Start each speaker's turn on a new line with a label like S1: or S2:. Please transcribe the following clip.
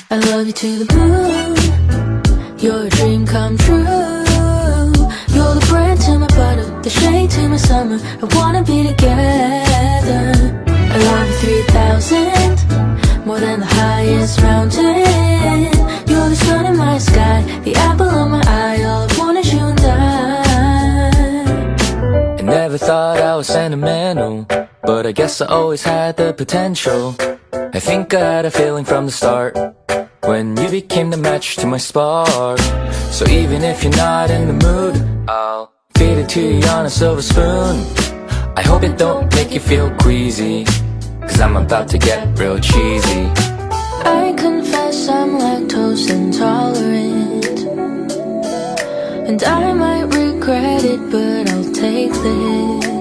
S1: I love you to the moon. You're a dream come true. You're the bread to my butter, the shade to my summer. I wanna be together. I love you 3,000, more than the highest mountain. You're the sun in my sky, the apple of my eye. All I want is you and I.
S2: I never thought I was sentimental, but I guess I always had the potential. I think I had a feeling from the start, when you became the match to my spark. So even if you're not in the mood, I'll feed it to you on a silver spoon. I hope it don't make you feel queasy, 'cause I'm about to get real cheesy.
S1: I confess I'm lactose intolerant, and I might regret it, but I'll take this.